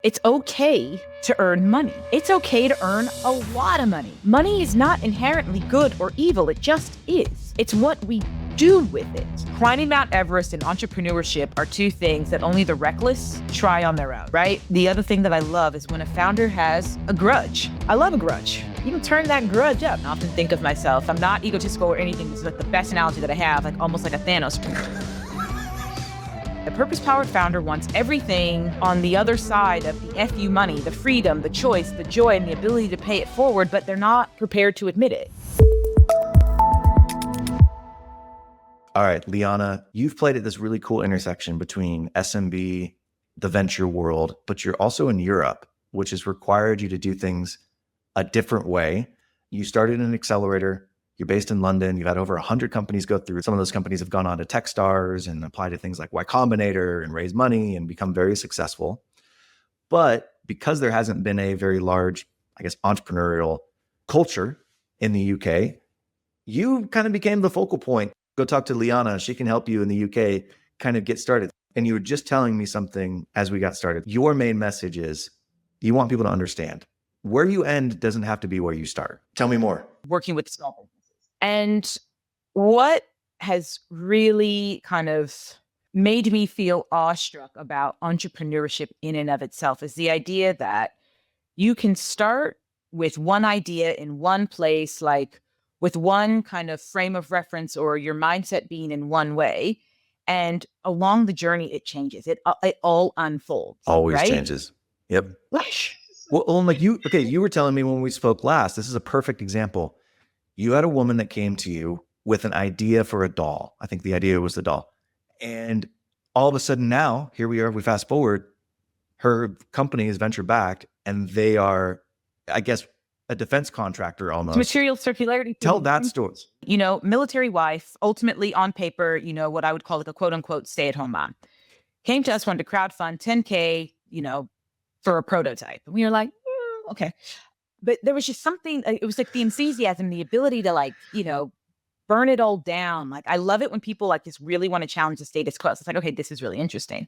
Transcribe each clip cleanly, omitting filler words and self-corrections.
It's okay to earn money. It's okay to earn a lot of money. Money is not inherently good or evil. It just is. It's what we do with it. Climbing Mount Everest and entrepreneurship are two things that only the reckless try on their own, right? The other thing that I love is when a founder has a grudge. I love a grudge. You can turn that grudge up. I often think of myself, I'm not egotistical or anything. This is like the best analogy that I have, like almost like a Thanos. A purpose-powered founder wants everything on the other side of the FU money, the freedom, the choice, the joy, and the ability to pay it forward, but they're not prepared to admit it. All right, Liana, you've played at this really cool intersection between SMB, the venture world, but you're also in Europe, which has required you to do things a different way. You started an accelerator. You're based in London. You've had over 100 companies go through. Some of those companies have gone on to Techstars and apply to things like Y Combinator and raise money and become very successful. But because there hasn't been a very large, I guess, entrepreneurial culture in the UK, you kind of became the focal point. Go talk to Liana. She can help you in the UK kind of get started. And you were just telling me something as we got started. Your main message is you want people to understand where you end doesn't have to be where you start. Tell me more. Working with small businesses. And what has really kind of made me feel awestruck about entrepreneurship in and of itself is the idea that you can start with one idea in one place, like with one kind of frame of reference or your mindset being in one way. And along the journey, it changes. It all unfolds. Always right? changes. Yep. Well, like you were telling me when we spoke last, this is a perfect example. You had a woman that came to you with an idea for a doll. I think the idea was the doll. And all of a sudden now, here we are, we fast forward, her company is venture backed and they are, I guess, a defense contractor almost. Material circularity. Tell that story. Military wife, ultimately on paper, what I would call like a quote unquote stay-at-home mom. Came to us, wanted to crowdfund $10K, for a prototype. And we were like, okay. But there was just something, it was like the enthusiasm, the ability to burn it all down. Like, I love it when people like just really want to challenge the status quo. So it's like, okay, this is really interesting.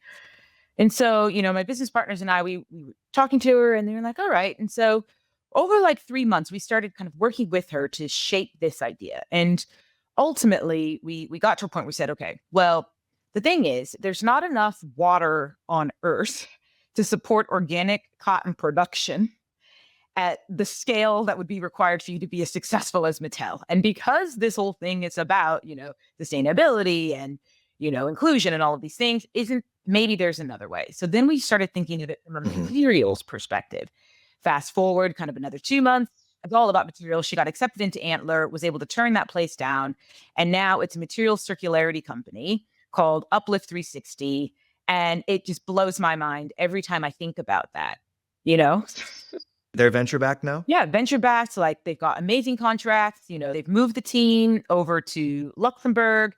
And so, my business partners and I, we were talking to her and they were like, all right. And so over like 3 months, we started kind of working with her to shape this idea. And ultimately we got to a point where we said, okay, well, the thing is, there's not enough water on Earth to support organic cotton production at the scale that would be required for you to be as successful as Mattel. And because this whole thing is about, sustainability and, inclusion and all of these things, maybe there's another way. So then we started thinking of it from a materials perspective. Fast forward kind of another 2 months, it's all about materials. She got accepted into Antler, was able to turn that place down. And now it's a material circularity company called Uplift 360. And it just blows my mind every time I think about that, They're venture backed now? Yeah, venture backed. Like they've got amazing contracts. They've moved the team over to Luxembourg.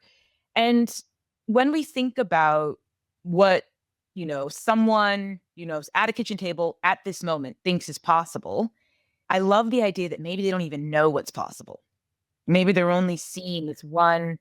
And when we think about what, someone, at a kitchen table at this moment thinks is possible, I love the idea that maybe they don't even know what's possible. Maybe they're only seeing this one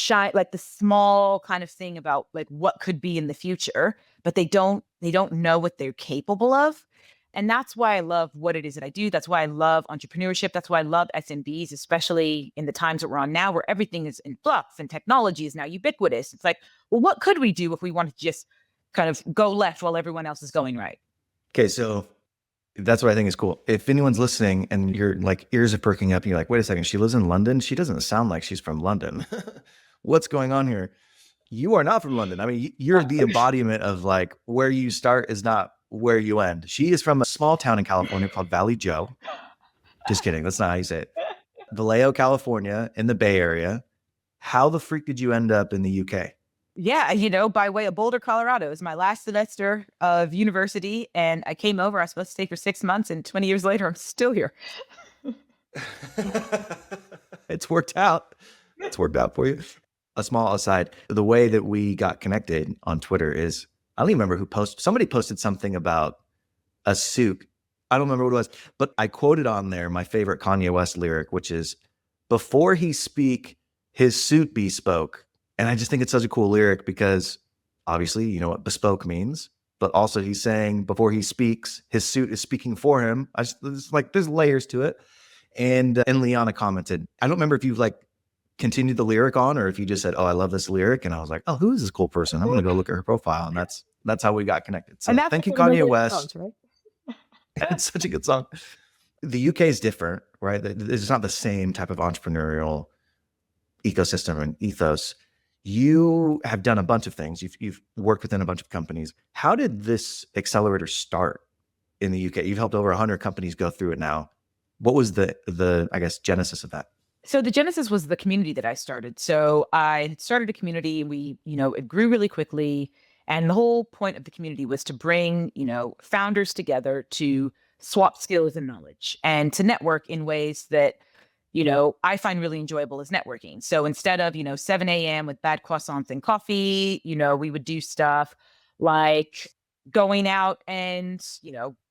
like the small kind of thing about like what could be in the future, but they don't know what they're capable of. And that's why I love what it is that I do. That's why I love entrepreneurship. That's why I love SMBs, especially in the times that we're on now where everything is in flux and technology is now ubiquitous. It's like, well, what could we do if we want to just kind of go left while everyone else is going right? Okay, so that's what I think is cool. If anyone's listening and your like ears are perking up and you're like, wait a second, she lives in London? She doesn't sound like she's from London. What's going on here? You are not from London. I mean, you're the embodiment of like where you start is not where you end. She is from a small town in California called Valley Joe. Just kidding. That's not how you say it. Vallejo, California in the Bay Area. How the freak did you end up in the UK? Yeah, by way of Boulder, Colorado. It was my last semester of university. And I came over. I was supposed to stay for 6 months. And 20 years later, I'm still here. It's worked out. It's worked out for you. A small aside, the way that we got connected on Twitter is, I don't even remember who posted. Somebody posted something about a suit. I don't remember what it was, but I quoted on there my favorite Kanye West lyric, which is, before he speak, his suit bespoke. And I just think it's such a cool lyric because obviously, you know what bespoke means. but also he's saying before he speaks, his suit is speaking for him. It's like there's layers to it. And Liana commented, I don't remember if you've like continued the lyric on or if you just said, "Oh, I love this lyric," and I was like, "Oh, who is this cool person? I'm gonna go look at her profile," and that's how we got connected. So And that's thank you, one of my Kanye favorite West. songs, right? It's such a good song. The UK is different, right? It's not the same type of entrepreneurial ecosystem and ethos. You have done a bunch of things. You've worked within a bunch of companies. How did this accelerator start in the UK? You've helped over 100 companies go through it now. What was the I guess genesis of that? So the genesis was the community that I started. So I had started a community. We, it grew really quickly. And the whole point of the community was to bring, founders together to swap skills and knowledge and to network in ways that, I find really enjoyable as networking. So instead of, 7 a.m. with bad croissants and coffee, we would do stuff like going out and,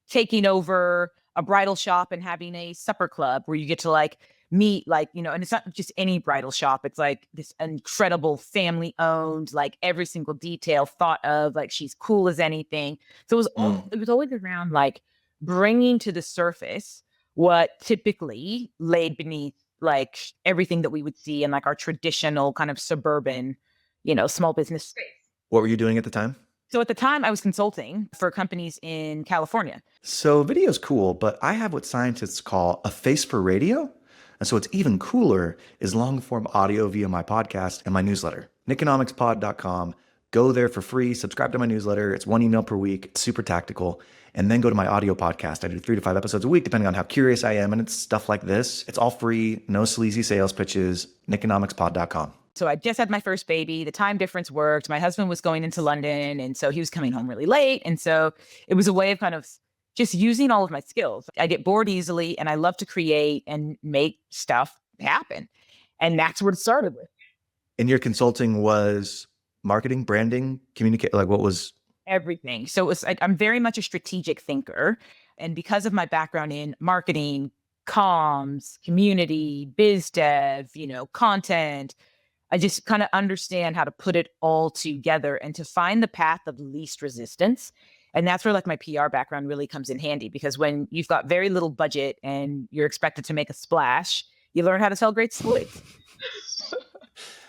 taking over a bridal shop and having a supper club where you get to like meet like, and it's not just any bridal shop. It's like this incredible family owned, like every single detail thought of, like she's cool as anything. So it was always around like bringing to the surface what typically laid beneath like everything that we would see in like our traditional kind of suburban, small business space. What were you doing at the time? So at the time I was consulting for companies in California. So video is cool, but I have what scientists call a face for radio. And so what's even cooler is long form audio via my podcast and my newsletter, nikonomicspod.com. Go there for free, subscribe to my newsletter. It's 1 email per week. It's super tactical. And then go to my audio podcast. I do 3 to 5 episodes a week, depending on how curious I am. And it's stuff like this. It's all free, no sleazy sales pitches, nikonomicspod.com. So I just had my first baby. The time difference worked. My husband was going into London. And so he was coming home really late. And so it was a way of kind of just using all of my skills. I get bored easily and I love to create and make stuff happen. And that's what it started with. And your consulting was marketing, branding, communicate, like what was? Everything. So it was like, I'm very much a strategic thinker. And because of my background in marketing, comms, community, biz dev, content, I just kind of understand how to put it all together and to find the path of least resistance. And that's where like my PR background really comes in handy, because when you've got very little budget and you're expected to make a splash, you learn how to tell great stories.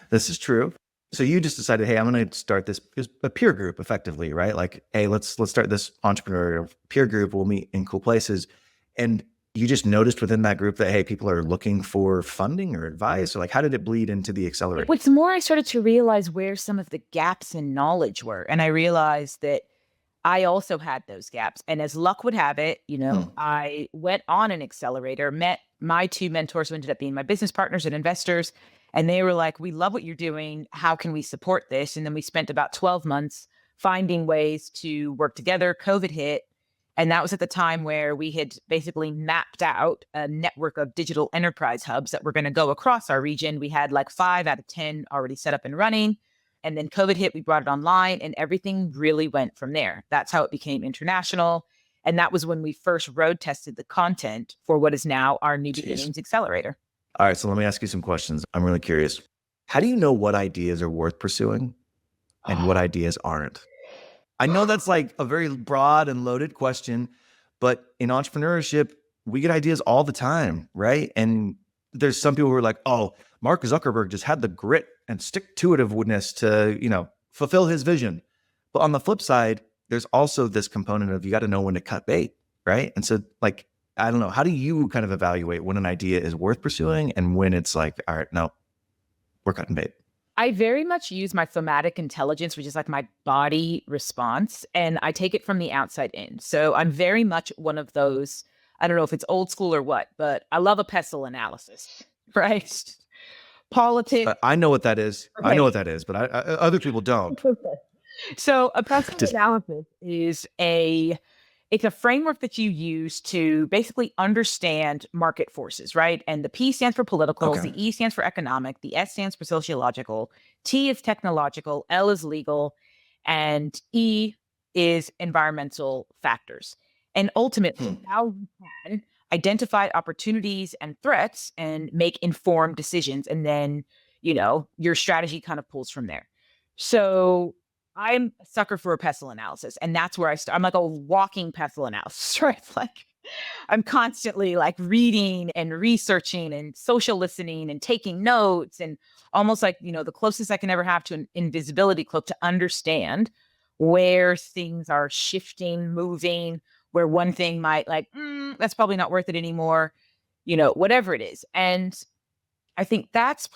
This is true. So you just decided, hey, I'm going to start this a peer group effectively, right? Like, hey, let's start this entrepreneurial peer group. We'll meet in cool places. And you just noticed within that group that, hey, people are looking for funding or advice? Or like, how did it bleed into the Accelerator? What's more, I started to realize where some of the gaps in knowledge were. And I realized that I also had those gaps. And as luck would have it, I went on an accelerator, met my 2 mentors who ended up being my business partners and investors. And they were like, we love what you're doing. How can we support this? And then we spent about 12 months finding ways to work together. COVID hit. And that was at the time where we had basically mapped out a network of digital enterprise hubs that were going to go across our region. We had like 5 out of 10 already set up and running. And then COVID hit, we brought it online and everything really went from there. That's how it became international. And that was when we first road tested the content for what is now our New Beginnings Accelerator. All right, so let me ask you some questions. I'm really curious. How do you know what ideas are worth pursuing and what ideas aren't? I know that's like a very broad and loaded question, but in entrepreneurship, we get ideas all the time, right? And there's some people who are like, oh, Mark Zuckerberg just had the grit and stick-to-itiveness to, fulfill his vision. But on the flip side, there's also this component of you got to know when to cut bait, right? And so like, I don't know, how do you kind of evaluate when an idea is worth pursuing and when it's like, all right, no, we're cutting bait? I very much use my thematic intelligence, which is like my body response, and I take it from the outside in. So I'm very much one of those, I don't know if it's old school or what, but I love a PESTLE analysis, right? Politics. I know what that is. Okay. I know what that is, but other people don't. So a PESTLE analysis is it's a framework that you use to basically understand market forces, right? And the P stands for political, Okay. the E stands for economic, the S stands for sociological, T is technological, L is legal, and E is environmental factors. And ultimately, how you can identify opportunities and threats and make informed decisions. And then, your strategy kind of pulls from there. So I'm a sucker for a PESTLE analysis. And that's where I start. I'm like a walking PESTLE analysis, right? Like I'm constantly like reading and researching and social listening and taking notes and almost like, the closest I can ever have to an invisibility cloak to understand where things are shifting, moving, where one thing might like, that's probably not worth it anymore, whatever it is. And I think that's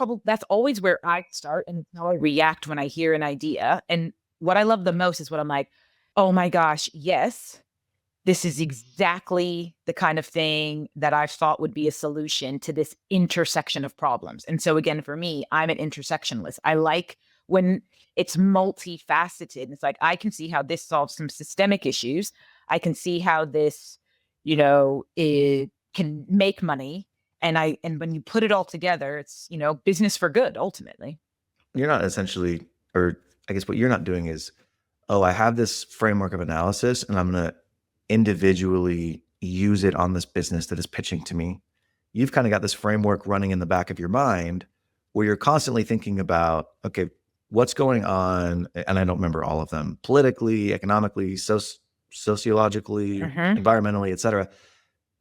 always where I start and how I react when I hear an idea. And what I love the most is what I'm like, oh my gosh, yes, this is exactly the kind of thing that I thought would be a solution to this intersection of problems. And so again, for me, I'm an intersectionalist. I like when it's multifaceted. And it's like, I can see how this solves some systemic issues. I can see how this, it can make money. And when you put it all together, it's, business for good, ultimately. You're not essentially, or I guess what you're not doing is, oh, I have this framework of analysis and I'm going to individually use it on this business that is pitching to me. You've kind of got this framework running in the back of your mind where you're constantly thinking about, okay, what's going on? And I don't remember all of them, politically, economically, sociologically, environmentally, et cetera.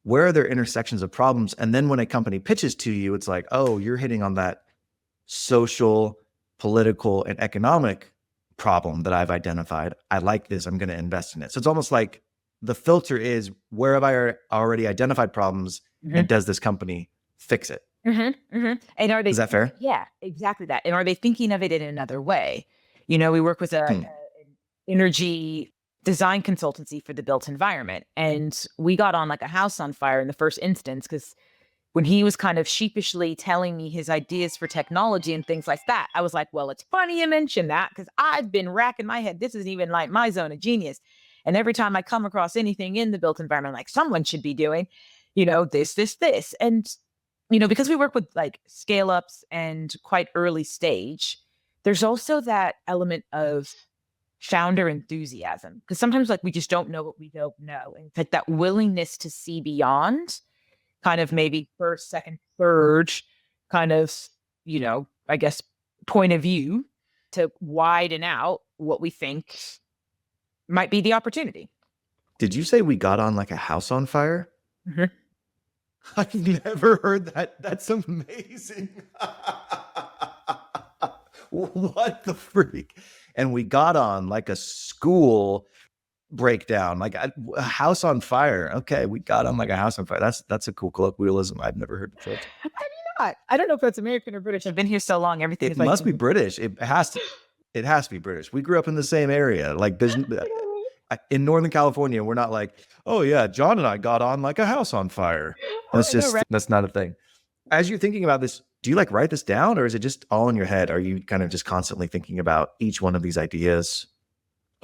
Where are there intersections of problems? And then when a company pitches to you, it's like, oh, you're hitting on that social, political, and economic problem that I've identified. I like this. I'm going to invest in it. So it's almost like the filter is, where have I already identified problems, and does this company fix it? And are they? Is that fair? Yeah, exactly that. And are they thinking of it in another way? We work with an energy design consultancy for the built environment, and we got on like a house on fire in the first instance because when he was kind of sheepishly telling me his ideas for technology and things like that, I was like, well, it's funny you mention that because I've been racking my head. This isn't even like my zone of genius. And every time I come across anything in the built environment, like someone should be doing, this. And, because we work with like scale ups and quite early stage, there's also that element of founder enthusiasm. Because sometimes like we just don't know what we don't know. And it's like that willingness to see beyond kind of maybe first, second, third kind of, I guess, point of view to widen out what we think might be the opportunity. Did you say we got on like a house on fire? I've never heard that. That's amazing. What the freak? And we got on like a school breakdown, like a house on fire. Okay, we got on like a house on fire. That's a cool colloquialism I've never heard before. I don't know if that's American or British. I've been here so long. Everything it must be British. It has to be British. We grew up in the same area. Like there's in Northern California, we're not like, oh yeah, John and I got on like a house on fire. That's not a thing. As you're thinking about this, do you like write this down, or is it just all in your head? Are you kind of just constantly thinking about each one of these ideas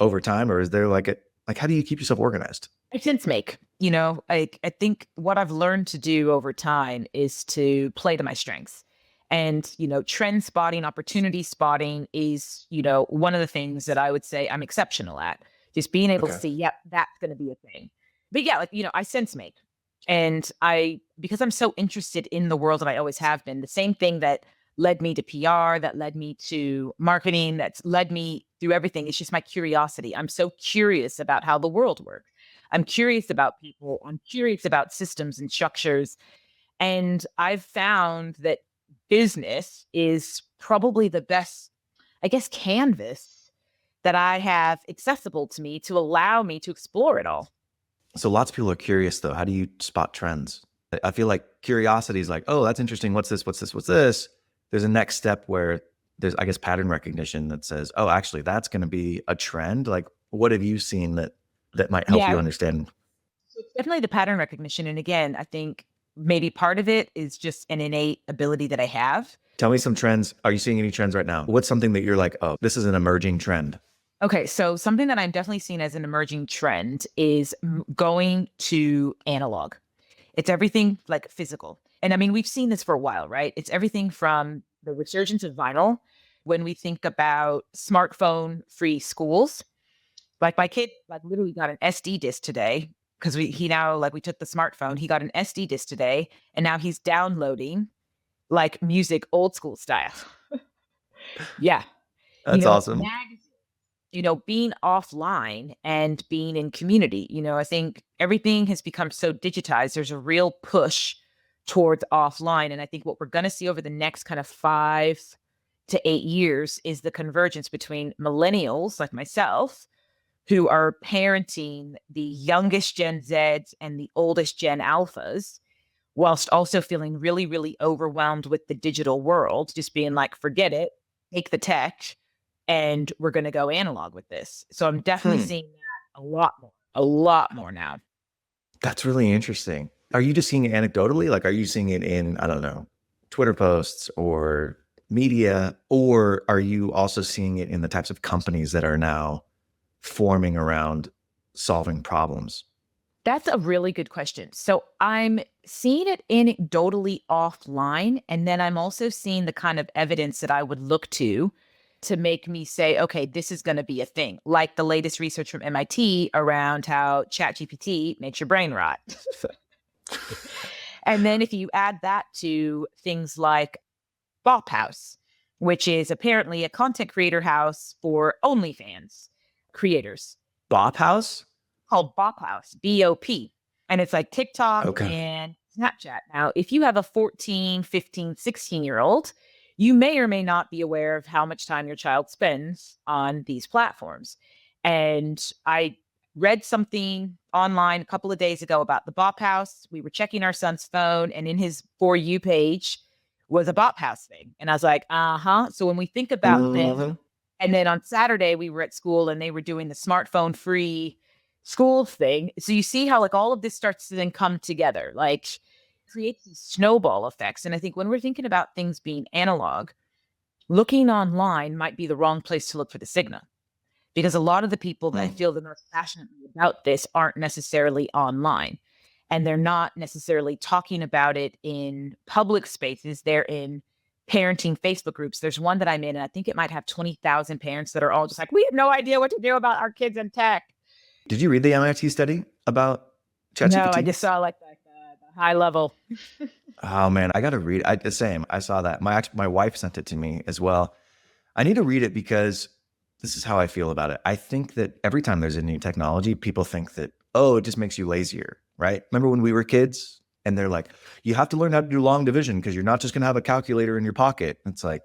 over time, or is there like how do you keep yourself organized? I sense make, I think what I've learned to do over time is to play to my strengths. And, trend spotting, opportunity spotting is, one of the things that I would say I'm exceptional at. Just being able to see, yep, that's going to be a thing. But yeah, like, I sense make. And because I'm so interested in the world that I always have been, the same thing that led me to PR, that led me to marketing, that's led me through everything. It's just my curiosity. I'm so curious about how the world works. I'm curious about people. I'm curious about systems and structures. And I've found that business is probably the best, I guess, canvas that I have accessible to me to allow me to explore it all. So lots of people are curious though. How do you spot trends? I feel like curiosity is like, oh, that's interesting. What's this? What's this? What's this? There's a next step where there's, I guess, pattern recognition that says, oh, actually, that's going to be a trend. Like, what have you seen that might help you understand? So it's definitely the pattern recognition. And again, I think maybe part of it is just an innate ability that I have. Tell me some trends. Are you seeing any trends right now? What's something that you're like, oh, this is an emerging trend? Okay, so something that I'm definitely seeing as an emerging trend is going to analog. It's everything like physical. And I mean, we've seen this for a while, right? It's everything from the resurgence of vinyl. When we think about smartphone-free schools, like my kid, like literally got an SD disc today because he now, like, we took the smartphone, he got an SD disc today, and now he's downloading like music old school style. Yeah. That's awesome. being offline and being in community. I think everything has become so digitized. There's a real push towards offline. And I think what we're going to see over the next kind of 5 to 8 years is the convergence between millennials like myself, who are parenting the youngest Gen Zs and the oldest Gen Alphas, whilst also feeling really, really overwhelmed with the digital world, just being like, forget it, take the tech, and we're going to go analog with this. So I'm definitely seeing that a lot more now. That's really interesting. Are you just seeing it anecdotally? Like, are you seeing it in, I don't know, Twitter posts or media, or are you also seeing it in the types of companies that are now forming around solving problems? That's a really good question. So I'm seeing it anecdotally offline, and then I'm also seeing the kind of evidence that I would look to make me say, okay, this is going to be a thing, like the latest research from MIT around how ChatGPT makes your brain rot. And then if you add that to things like Bop House, which is apparently a content creator house for OnlyFans creators. Bop House? Called Bop House, BOP. And it's like TikTok and Snapchat. Now, if you have a 14, 15, 16-year-old, you may or may not be aware of how much time your child spends on these platforms. And I read something online a couple of days ago about the Bop House. We were checking our son's phone, and in his For You page was a Bop House thing. And I was like, So when we think about them, and then on Saturday, we were at school and they were doing the smartphone free school thing. So you see how like all of this starts to then come together, like creates these snowball effects. And I think when we're thinking about things being analog, looking online might be the wrong place to look for the signal, because a lot of the people that feel the most passionately about this aren't necessarily online, and they're not necessarily talking about it in public spaces. They're in parenting Facebook groups. There's one that I'm in, and I think it might have 20,000 parents that are all just like, we have no idea what to do about our kids and tech. Did you read the MIT study about ChatGPT? No, I just saw like the high level. Oh man, I got to read. The same. I saw that. My wife sent it to me as well. I need to read it because this is how I feel about it. I think that every time there's a new technology, people think that, oh, it just makes you lazier, right? Remember when we were kids and they're like, you have to learn how to do long division because you're not just going to have a calculator in your pocket. It's like,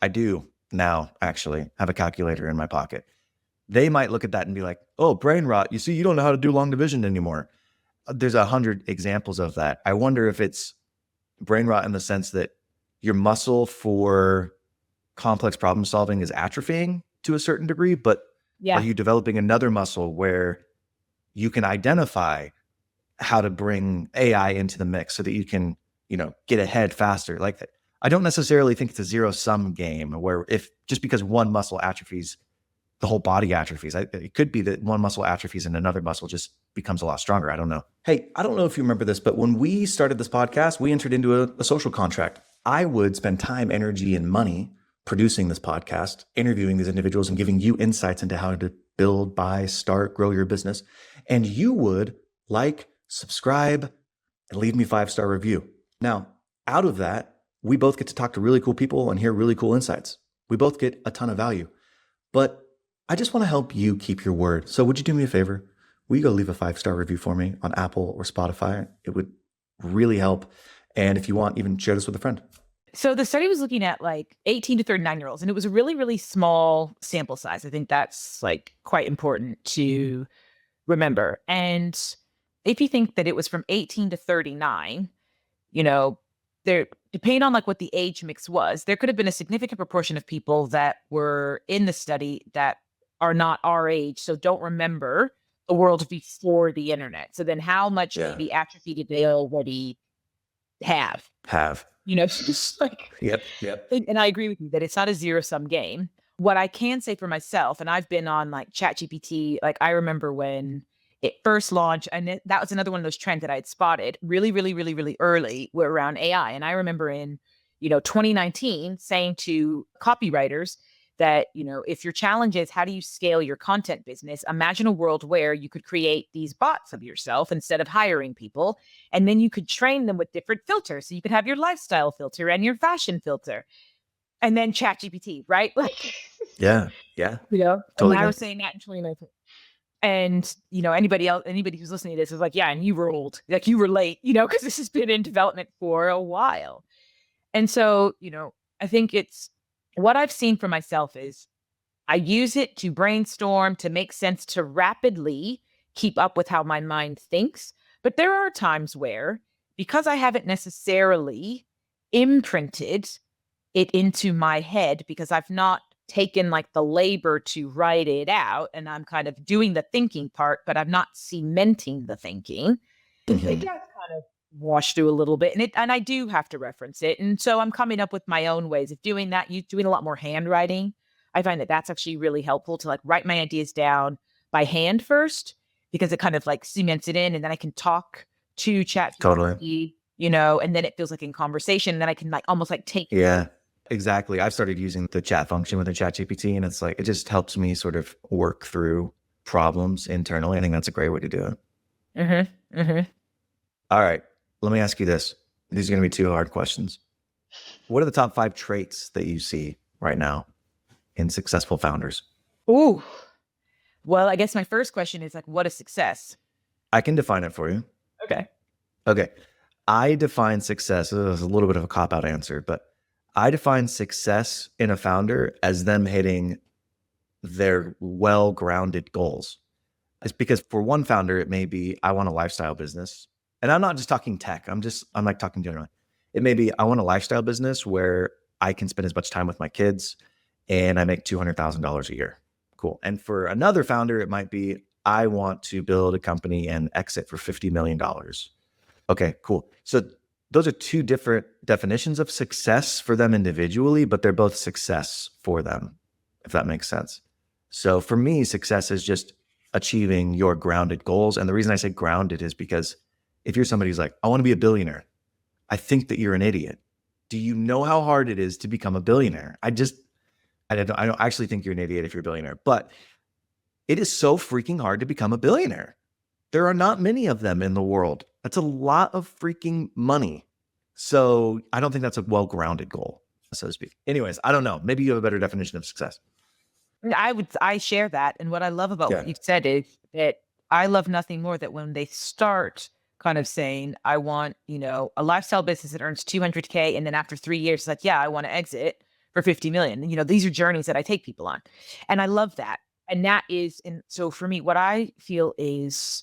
I do now actually have a calculator in my pocket. They might look at that and be like, oh, brain rot. You see, you don't know how to do long division anymore. There's 100 examples of that. I wonder if it's brain rot in the sense that your muscle for complex problem solving is atrophying to a certain degree, but are you developing another muscle where you can identify how to bring AI into the mix so that you can, get ahead faster? Like, I don't necessarily think it's a zero-sum game where if just because one muscle atrophies, the whole body atrophies. It could be that one muscle atrophies and another muscle just becomes a lot stronger. I don't know. Hey, I don't know if you remember this, but when we started this podcast, we entered into a social contract. I would spend time, energy, and money producing this podcast, interviewing these individuals and giving you insights into how to build, buy, start, grow your business. And you would like, subscribe, and leave me a 5-star review. Now, out of that, we both get to talk to really cool people and hear really cool insights. We both get a ton of value. But I just want to help you keep your word. So would you do me a favor? Will you go leave a 5-star review for me on Apple or Spotify? It would really help. And if you want, even share this with a friend. So the study was looking at like 18 to 39-year-olds, and it was a really, really small sample size. I think that's like quite important to remember. And if you think that it was from 18 to 39, there, depending on like what the age mix was, there could have been a significant proportion of people that were in the study that are not our age, so don't remember the world before the internet. So then how much maybe atrophy did they already have? Just like, Yep. And I agree with you that it's not a zero-sum game. What I can say for myself, and I've been on like ChatGPT, like I remember when it first launched, and that was another one of those trends that I had spotted really, really, really, really early were around AI. And I remember in, 2019 saying to copywriters that, if your challenge is how do you scale your content business, imagine a world where you could create these bots of yourself instead of hiring people. And then you could train them with different filters. So you could have your lifestyle filter and your fashion filter. And then ChatGPT, right? Like, Yeah. Yeah. and Totally I get was it. saying that in 2019. And, anybody who's listening to this is like, yeah, and you were old, like you were late, because this has been in development for a while. And so, I think it's what I've seen for myself is I use it to brainstorm, to make sense, to rapidly keep up with how my mind thinks. But there are times where, because I haven't necessarily imprinted it into my head, because I've not taken like the labor to write it out, and I'm kind of doing the thinking part, but I'm not cementing the thinking, it Mhm. does kind of wash through a little bit. And I do have to reference it. And so I'm coming up with my own ways of doing that. You doing a lot more handwriting. I find that that's actually really helpful to like write my ideas down by hand first, because it kind of like cements it in, and then I can talk to Totally. ChatGPT, and then it feels like in conversation, and then I can like almost like take. Yeah, exactly. I've started using the chat function within ChatGPT, and it's like, it just helps me sort of work through problems internally. I think that's a great way to do it. Mm-hmm, mm-hmm. All right. Let me ask you this. These are going to be two hard questions. What are the top 5 traits that you see right now in successful founders? Ooh. Well, I guess my first question is like, what is success? I can define it for you. Okay. Okay. I define success, this is a little bit of a cop-out answer, but I define success in a founder as them hitting their well-grounded goals. It's because for one founder, it may be, I want a lifestyle business. And I'm not just talking tech. I'm like talking generally. It may be, I want a lifestyle business where I can spend as much time with my kids and I make $200,000 a year. Cool. And for another founder, it might be, I want to build a company and exit for $50 million. Okay, cool. So those are two different definitions of success for them individually, but they're both success for them, if that makes sense. So for me, success is just achieving your grounded goals. And the reason I say grounded is because if you're somebody who's like, I want to be a billionaire, I think that you're an idiot. Do you know how hard it is to become a billionaire? I don't actually think you're an idiot if you're a billionaire, but it is so freaking hard to become a billionaire. There are not many of them in the world. That's a lot of freaking money. So I don't think that's a well-grounded goal, so to speak. Anyways, I don't know. Maybe you have a better definition of success. I share that. And what I love about what Yeah. you've said is that I love nothing more that when they start kind of saying, I want, a lifestyle business that earns 200K. And then after 3 years, it's like, yeah, I want to exit for 50 million. These are journeys that I take people on. And I love that. And so for me, what I feel is,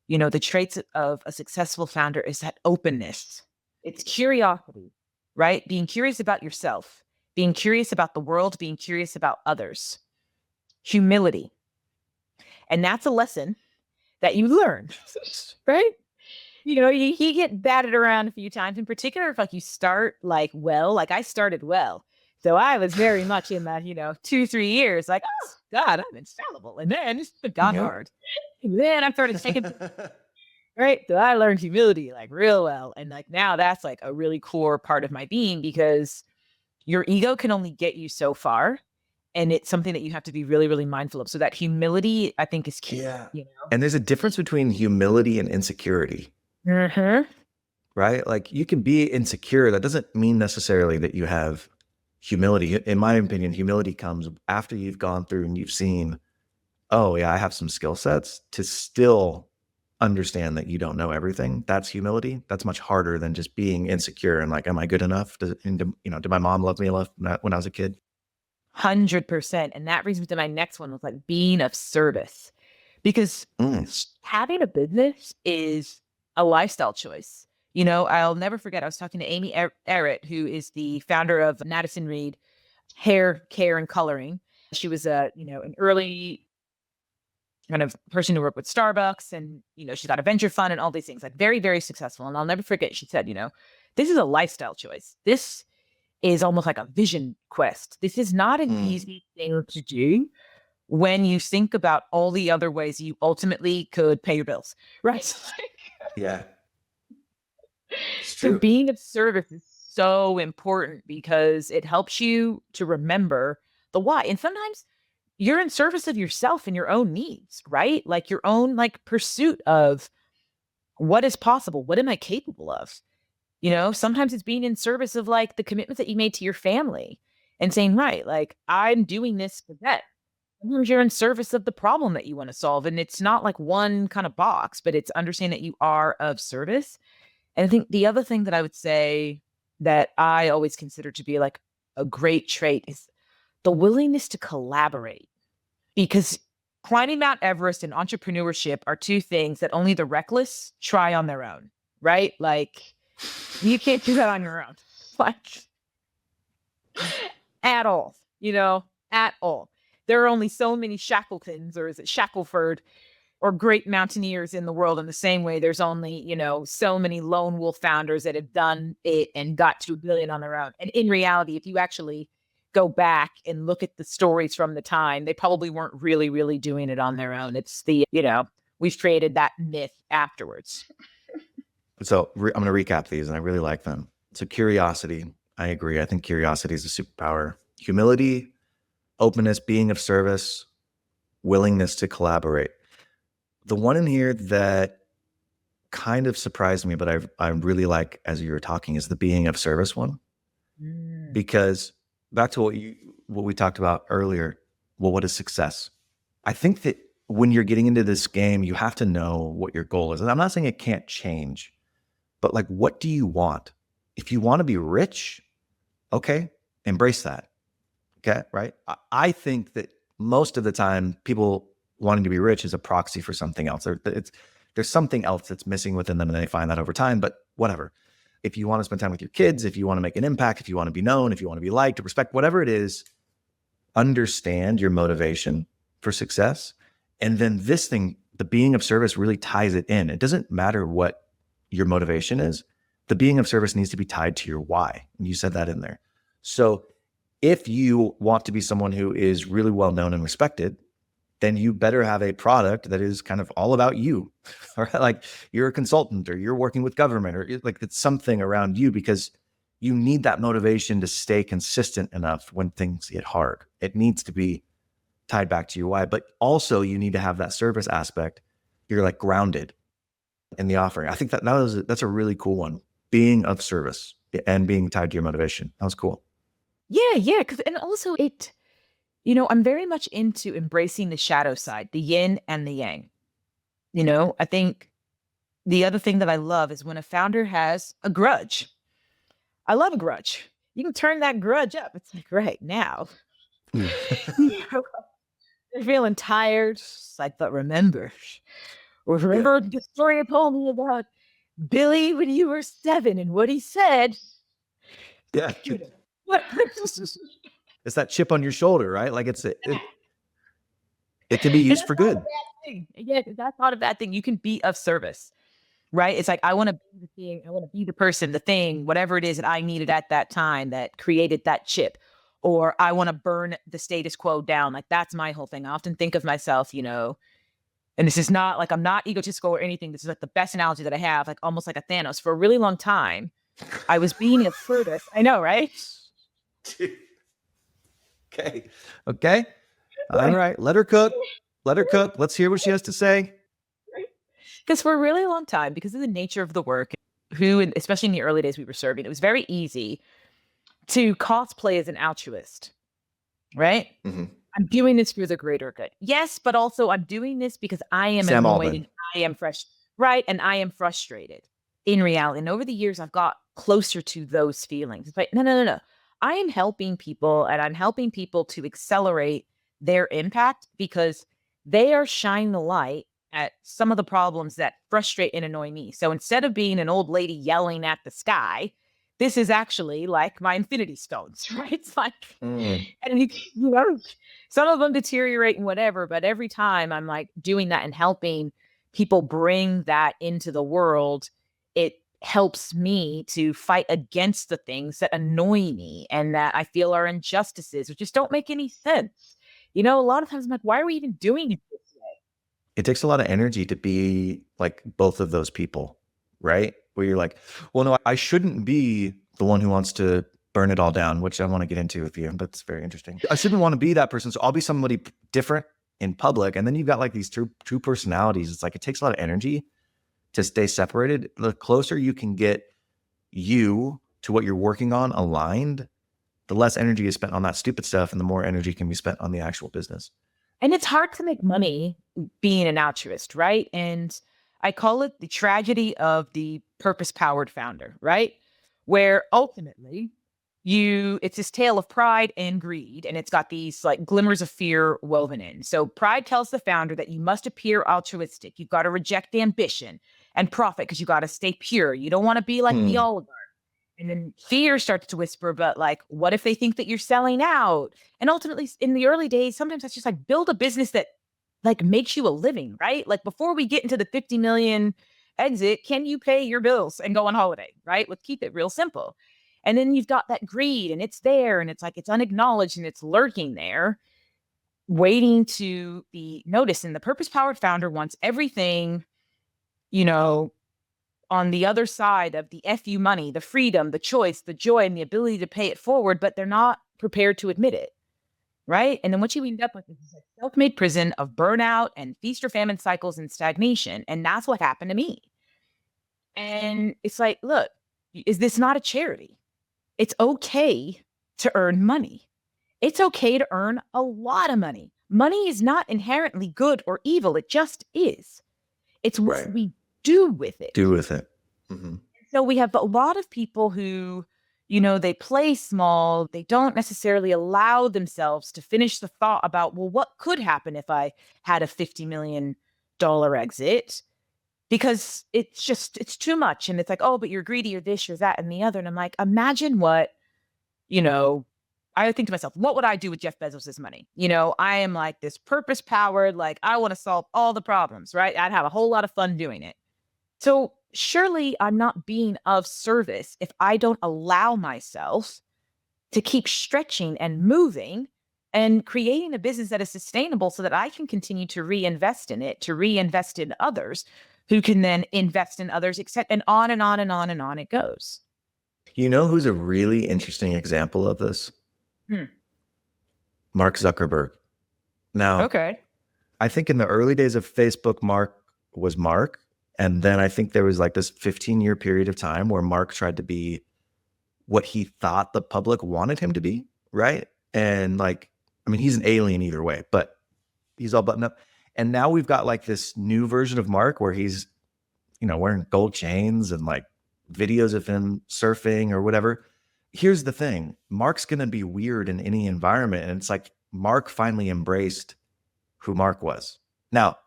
the traits of a successful founder is that openness. It's curiosity, right? Being curious about yourself, being curious about the world, being curious about others. Humility. And that's a lesson that you learn, right? You get batted around a few times, in particular if like you start like I started well. So I was very much in that, 2-3 years, like, oh God, I'm infallible. And then it got hard. And then I started taking, right? So I learned humility like real well. And like now that's like a really core part of my being, because your ego can only get you so far. And it's something that you have to be really, really mindful of. So that humility, I think, is key. Yeah. And there's a difference between humility and insecurity, Mm-hmm. right? Like you can be insecure. That doesn't mean necessarily that you have humility. In my opinion, humility comes after you've gone through and you've seen, oh yeah, I have some skill sets to still understand that you don't know everything. That's humility. That's much harder than just being insecure and like, am I good enough? Did my mom love me enough when I was a kid? 100%. And that brings me to my next one, was like being of service, because having a business is a lifestyle choice. I'll never forget, I was talking to Amy Errett, who is the founder of Madison Reed Hair Care and Coloring. She was an early kind of person who worked with Starbucks, and she's got a venture fund and all these things, like very, very successful. And I'll never forget, she said, this is a lifestyle choice. This is almost like a vision quest. This is not an easy thing to do when you think about all the other ways you ultimately could pay your bills, right? Yeah. So being of service is so important, because it helps you to remember the why. And sometimes you're in service of yourself and your own needs, right? Like your own like pursuit of what is possible. What am I capable of? Sometimes it's being in service of like the commitments that you made to your family. and saying, right, like I'm doing this for that. Sometimes you're in service of the problem that you want to solve. And it's not like one kind of box, but it's understanding that you are of service. And I think the other thing that I would say that I always consider to be like a great trait is the willingness to collaborate. Because climbing Mount Everest and entrepreneurship are two things that only the reckless try on their own, right? Like you can't do that on your own. Like at all, at all. There are only so many Shackletons, or is it Shackleford, or great mountaineers in the world. In the same way, there's only, so many lone wolf founders that have done it and got to a billion on their own. And in reality, if you actually go back and look at the stories from the time, they probably weren't really, really doing it on their own. It's we've created that myth afterwards. So I'm going to recap these, and I really like them. So curiosity, I agree. I think curiosity is a superpower. Humility, openness, being of service, willingness to collaborate. The one in here that kind of surprised me, but I really like as you were talking, is the being of service one. Because back to what we talked about earlier, well, what is success? I think that when you're getting into this game, you have to know what your goal is. And I'm not saying it can't change, but like, what do you want? If you want to be rich, okay, embrace that. Okay, right? I think that most of the time, people wanting to be rich is a proxy for something else. There's something else that's missing within them, and they find that over time, but whatever. If you want to spend time with your kids, if you want to make an impact, if you want to be known, if you want to be liked, respect, whatever it is, understand your motivation for success. And then this thing, the being of service, really ties it in. It doesn't matter what your motivation is. The being of service needs to be tied to your why. And you said that in there. So if you want to be someone who is really well known and respected, then you better have a product that is kind of all about you. Or like you're a consultant, or you're working with government, or like it's something around you, because you need that motivation to stay consistent enough when things get hard. It needs to be tied back to your why, but also you need to have that service aspect. You're like grounded in the offering. I think that's a really cool one. Being of service and being tied to your motivation. That was cool. Yeah. And also I'm very much into embracing the shadow side, the yin and the yang. I think the other thing that I love is when a founder has a grudge. I love a grudge. You can turn that grudge up. It's like, right now, they're feeling tired. It's like, but remember the story you told me about Billy when you were 7 and what he said. Yeah. What? It's that chip on your shoulder, right? Like it can be used for good. Yeah, that's not a bad thing. You can be of service, right? It's like, I want to be the thing. I want to be the person, the thing, whatever it is that I needed at that time that created that chip. Or I want to burn the status quo down. Like that's my whole thing. I often think of myself, and this is not like, I'm not egotistical or anything. This is like the best analogy that I have, like almost like a Thanos. For a really long time, I was being of service. I know, right? Okay. All right. Let her cook. Let's hear what she has to say. Because for a really long time, because of the nature of the work, especially in the early days we were serving, it was very easy to cosplay as an altruist, right? Mm-hmm. I'm doing this for the greater good. Yes, but also I'm doing this because I am annoyed and I am right? And I am frustrated in reality. And over the years, I've got closer to those feelings. It's like, no. I am helping people, and I'm helping people to accelerate their impact because they are shining the light at some of the problems that frustrate and annoy me. So instead of being an old lady yelling at the sky, this is actually like my infinity stones, right? It's like, and some of them deteriorate and whatever, but every time I'm like doing that and helping people bring that into the world, it helps me to fight against the things that annoy me and that I feel are injustices or just don't make any sense. A lot of times I'm like, why are we even doing it this way? It takes a lot of energy to be like both of those people, right? Where you're like, well, no, I shouldn't be the one who wants to burn it all down, which I want to get into with you, but it's very interesting. I shouldn't want to be that person. So I'll be somebody different in public. And then you've got like these true personalities. It's like, it takes a lot of energy to stay separated. The closer you can get you to what you're working on aligned, the less energy is spent on that stupid stuff and the more energy can be spent on the actual business. And it's hard to make money being an altruist, right? And I call it the tragedy of the purpose powered founder, right? Where ultimately it's this tale of pride and greed, and it's got these like glimmers of fear woven in. So pride tells the founder that you must appear altruistic. You've got to reject ambition and profit because you got to stay pure. You don't want to be like the oligarch. And then fear starts to whisper, but like, what if they think that you're selling out? And ultimately, in the early days, sometimes that's just like build a business that like makes you a living, right? Like before we get into the 50 million exit, can you pay your bills and go on holiday, right? Let's keep it real simple. And then you've got that greed and it's there and it's like it's unacknowledged and it's lurking there, waiting to be noticed. And the purpose powered founder wants everything, you know, on the other side of the FU money, the freedom, the choice, the joy, and the ability to pay it forward, but they're not prepared to admit it. Right. And then what you end up with is this like self-made prison of burnout and feast or famine cycles and stagnation. And that's what happened to me. And it's like, look, is this not a charity? It's okay to earn money. It's okay to earn a lot of money. Money is not inherently good or evil. It just is. It's what we do with it. Do with it. Mm-hmm. So we have a lot of people who, they play small. They don't necessarily allow themselves to finish the thought about, well, what could happen if I had a $50 million exit? Because it's too much. And it's like, oh, but you're greedy, you're this, you're that, and the other. And I'm like, imagine what, I think to myself, what would I do with Jeff Bezos's money? I am like this purpose powered, like I want to solve all the problems, right? I'd have a whole lot of fun doing it. So surely I'm not being of service if I don't allow myself to keep stretching and moving and creating a business that is sustainable so that I can continue to reinvest in it, to reinvest in others who can then invest in others, and on and on and on and on it goes. You know who's a really interesting example of this? Mark Zuckerberg. Now, okay. I think in the early days of Facebook, Mark was Mark. And then I think there was like this 15-year period of time where Mark tried to be what he thought the public wanted him to be, right? And like, I mean, he's an alien either way, but he's all buttoned up. And now we've got like this new version of Mark where he's, wearing gold chains and like videos of him surfing or whatever. Here's the thing. Mark's going to be weird in any environment. And it's like Mark finally embraced who Mark was. Now,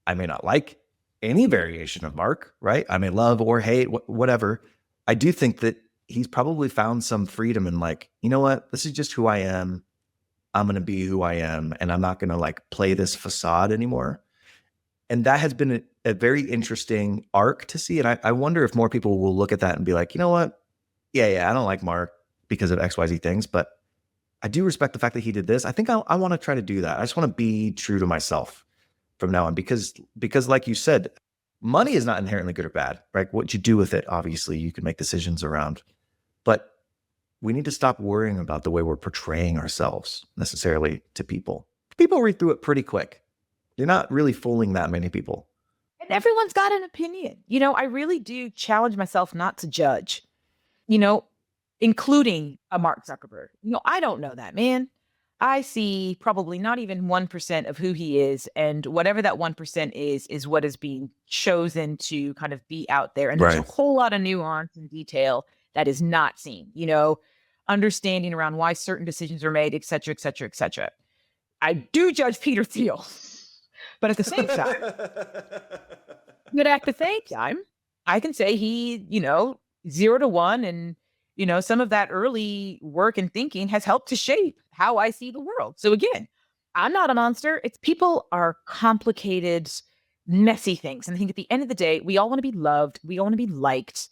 I may not like any variation of Mark, right? I may love or hate, whatever. I do think that he's probably found some freedom in like, you know what? This is just who I am. I'm going to be who I am. And I'm not going to like play this facade anymore. And that has been a very interesting arc to see. And I wonder if more people will look at that and be like, you know what? Yeah, I don't like Mark because of XYZ things, but I do respect the fact that he did this. I think I want to try to do that. I just want to be true to myself from now on because like you said, money is not inherently good or bad, right? What you do with it, obviously, you can make decisions around. But we need to stop worrying about the way we're portraying ourselves necessarily to people. People read through it pretty quick. You're not really fooling that many people. And everyone's got an opinion. I really do challenge myself not to judge, including a Mark Zuckerberg. I don't know that man. I see probably not even 1% of who he is. And whatever that 1% is what is being chosen to kind of be out there. And there's a whole lot of nuance and detail that is not seen, understanding around why certain decisions are made, et cetera, et cetera, et cetera. I do judge Peter Thiel, but at the same time, I can say he, 0 to 1 and some of that early work and thinking has helped to shape how I see the world. So again, I'm not a monster. It's people are complicated, messy things. And I think at the end of the day, we all want to be loved. We all want to be liked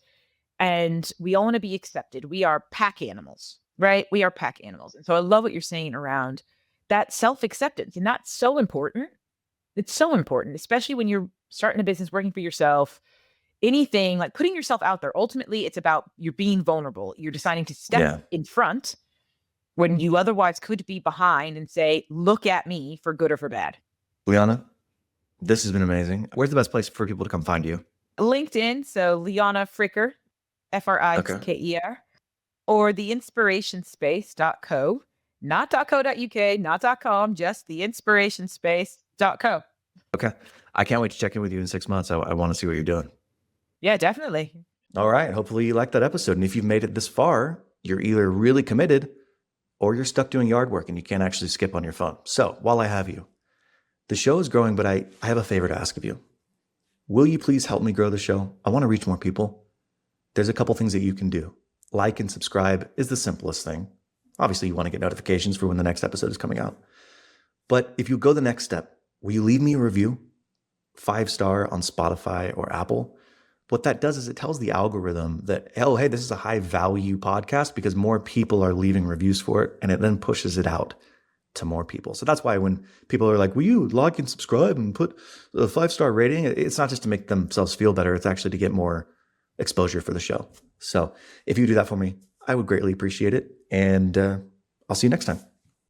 and we all want to be accepted. We are pack animals, right? We are pack animals. And so I love what you're saying around that self-acceptance. And that's so important. It's so important, especially when you're starting a business, working for yourself. Anything like putting yourself out there, ultimately it's about you're being vulnerable. You're deciding to step in front when you otherwise could be behind and say, look at me for good or for bad. Liana, this has been amazing. Where's the best place for people to come find you? LinkedIn. So Liana Fricker, Friker. or theinspirationspace.co, not .co.uk, not .com, just theinspirationspace.co. Okay. I can't wait to check in with you in 6 months. I want to see what you're doing. Yeah, definitely. All right. Hopefully you liked that episode. And if you've made it this far, you're either really committed or you're stuck doing yard work and you can't actually skip on your phone. So while I have you, the show is growing, but I have a favor to ask of you. Will you please help me grow the show? I want to reach more people. There's a couple things that you can do. Like and subscribe is the simplest thing. Obviously, you want to get notifications for when the next episode is coming out. But if you go the next step, will you leave me a review? 5-star on Spotify or Apple. What that does is it tells the algorithm that, oh, hey, this is a high value podcast because more people are leaving reviews for it, and it then pushes it out to more people. So that's why when people are like, will you like and subscribe and put a 5-star rating? It's not just to make themselves feel better. It's actually to get more exposure for the show. So if you do that for me, I would greatly appreciate it. And I'll see you next time.